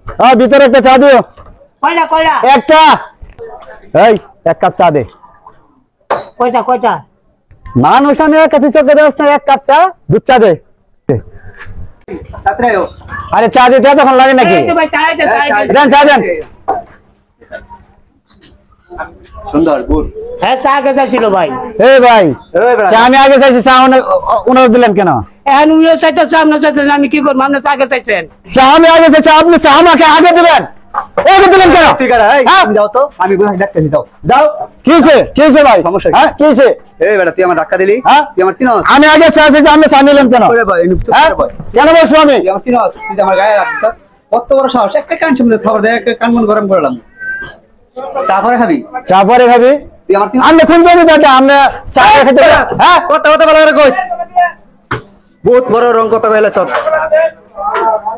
হ্যাঁ ভিতরে একটা চা দিও। কয়টা কয়টা একটা। এই এক কাপ চা দে। কয়টা কয়টা মানুষ আমি এক কাছে চোখে দেওয়াস না, এক কাপ চা দুধ চা দে। আরে চা দিতে তখন লাগে নাকি? এই তো ভাই চাই দেন চা দেন। সুন্দর গুড। হ্যাঁ চা গেছা ছিল ভাই। এই ভাই চা আমি আগে চাইছি, চা উনার দিলেন কেন? এখন উনিও চাইতেছে আপনার চাইতেছেন, আমি কি করবো? আপনি চা আগে চাইছেন। চা আমি আগে চাইছি, আপনি চা আমাকে আগে দিলেন, ওকে দিলেন কেন? ঠিক আছে তুমি যাও তো, আমি বুঝাই ডাক্তার যাও যাও। কি হয়েছে ভাই? সমস্যা কি? হ্যাঁ কি হয়েছে? এই বেটা তুই আমার ধাক্কা দিলি, হ্যাঁ তুই আমার চিনস? আমি আগে চা চাইছি, আপনি চা নিলেন কেন? ওরে ভাই হ্যাঁ কেন বলছো আমি? তুই আমার চিনস? তুই যে আমার গায়ে রাখছিস, কত বড় সাহস! একটা কান সামনে খবর দেয়, একটা কান মন গরম করলাম, তারপরে খাবি? চা পরে খাবি? তুই আমার চিনস? আমি কোন জমি দাদা আমরা চা খেতে? হ্যাঁ কত কত ভালো করে কইস, বহুত বড় রং কথা কইলা সব।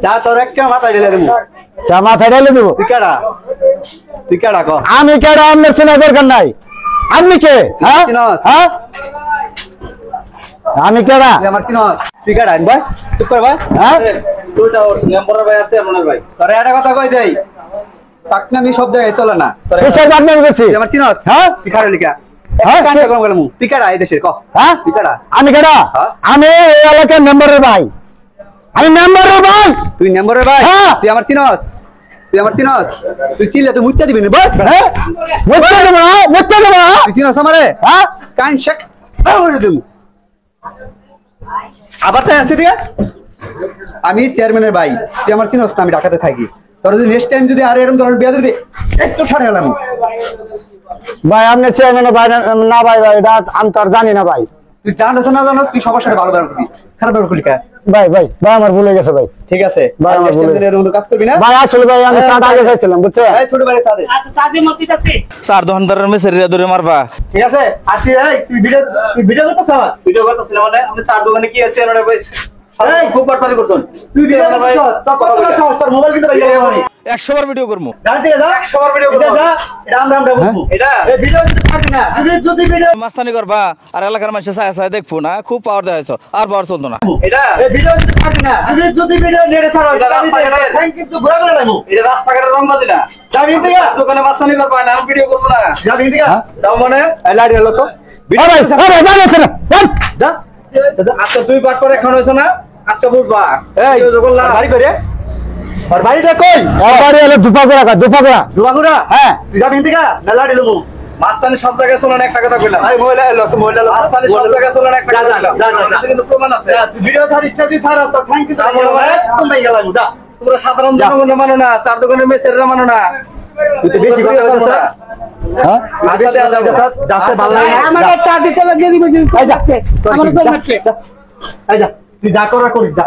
চা তোর একটা মাথা ঢেলে দেবো। চা মাথায় ঢেলে দেবো? তুই কেডা ক? আমি কেডা আপনার চেনার দরকার নাই। আপনি কে? হ্যাঁ চিনস? হ্যাঁ আমি কেডা? তুই আমার চিনস? তুই কেডা ভাই? চুপ কর ভাই। হ্যাঁ তুইটা ওর মেম্বারের ভাই আছে আপনার ভাই। তোর একটা কথা কই দেই, পাকনামি সব জায়গায় চলে না। তোর কিসের বাদ আমি বলছি? তুই আমার চিনস? হ্যাঁ তুই খারে লিখা হ্যাঁ কানটা গরম করলাম। তুই কেডা এই দেশের ক? হ্যাঁ তুই কেডা? আমি কেডা? হ্যাঁ? আমি এই এলাকার মেম্বারের ভাই, আমি মেম্বারের ভাই। তুই মেম্বারের ভাই? হ্যাঁ। তুই আমার চিনস? তুই আমার চিনস? তুই চিনলে তুই মুত্তা দিবি না বল। হ্যাঁ মুত্তে দেবো না, মুত্তে দেবো না। তুই চিনস আমারে? হ্যাঁ কান শেক বলে দেবো। আবার তাই আছে দিয়া, আমি চেয়ারম্যানের ভাই, তুই আমার চিনস না? আমি ঢাকাতে থাকি। তোর যদি নেক্সট টাইম যদি আর এরকম ধরনের বিয়া দিবি একটু ঠাড়া গেলাম। ভাই আপনি চেয়ারম্যান ভাই না ভাই? ভাই এটা আমি তো আর জানি না ভাই। তুই জানাস না জানাস, তুই সবার সাথে ভালো ব্যবহার করবি, খারাপ ব্যবহার করবি কা? ভাই ভাই ভাই আমার ভুলে গেছে ভাই। ঠিক আছে ভাই, আমার next time ভুল যদি এরকম কোনো কাজ করবি না। ভাই আসলে ভাই আমি চাটা আগে চাইছিলাম বুঝছেন? এই ছোট ভাই তাদের আচ্ছা চা দিয়ে মত দিতেছি। চার দোকানদারের মেসেরিয়া ধরে মারবা। ঠিক আছে। আর তুই ভিডিও করতেছ? ভিডিও করতেছিস মানে আমি চার দোকানে কি আছে এর বয়স এই খুব বাটপারি করছস তুই। ভিডিও করছস তো কত বড় সাহস তোর? মোবাইল কিন্তু বাইরে যাবে 100 বার ভিডিও করবো। জানতে যা 100 বার ভিডিও করব। যা এটা আমরা বুঝবো। এটা এই ভিডিও কিন্তু ছাড়বি না। যদি ভিডিও মাস্তানি করবা আর এলাকার মানুষ চায় দেখবো না, খুব পাওয়ার দেখাইছো, আর পাওয়ার চলতো না। এটা এই ভিডিও কিন্তু ছাড়বি না। যদি ভিডিও নেড়ে ছাড়ো থ্যাঙ্ক কিন্তু ঘোরা করে লাগবো। এটা রাস্তাঘাটের রং বাজি না। যাবি দিগা দোকানে মাস্তানি করবা না, আমি ভিডিও করব না। যাবি দিগা যাও মানে এই লাড়ি হলো তো ভাই ভাই ভাই ভাই যা। আচ্ছা তুই বাট করে এখন হইছ না, আজকে বুঝবা। এই যখন বাড়ি করে আর বাড়িটা কই? বাড়ি হলো দুপাগড়া দুবাগুরা। হ্যাঁ তুই যাবি দিগা না লাড়ি লমু? মাস্তানি সব জায়গায় চলে না, একটা কথা কইলাম। এই মহিলা এলো মাস্তানি সব জায়গায় চলে না, একটা কথা কইলাম। যা কিন্তু প্রমাণ আছে। তুই ভিডিও ছাড়িস না, তুই ছাড় তো থ্যাঙ্ক ইউ তুমি ভাই গেলাম। যা তোমরা সাধারণ জনগণ মানো না, চার দোকানের মেসেররা মানো না। তুই তো বেশি কথা বলছিস। হ্যাঁ আগে যাচ্ছে ভালো লাগে না। আমার চা দিতে লাগে দিবি। এই যা আমার তো মারছে। এই যা তুই যা করার করিস যা।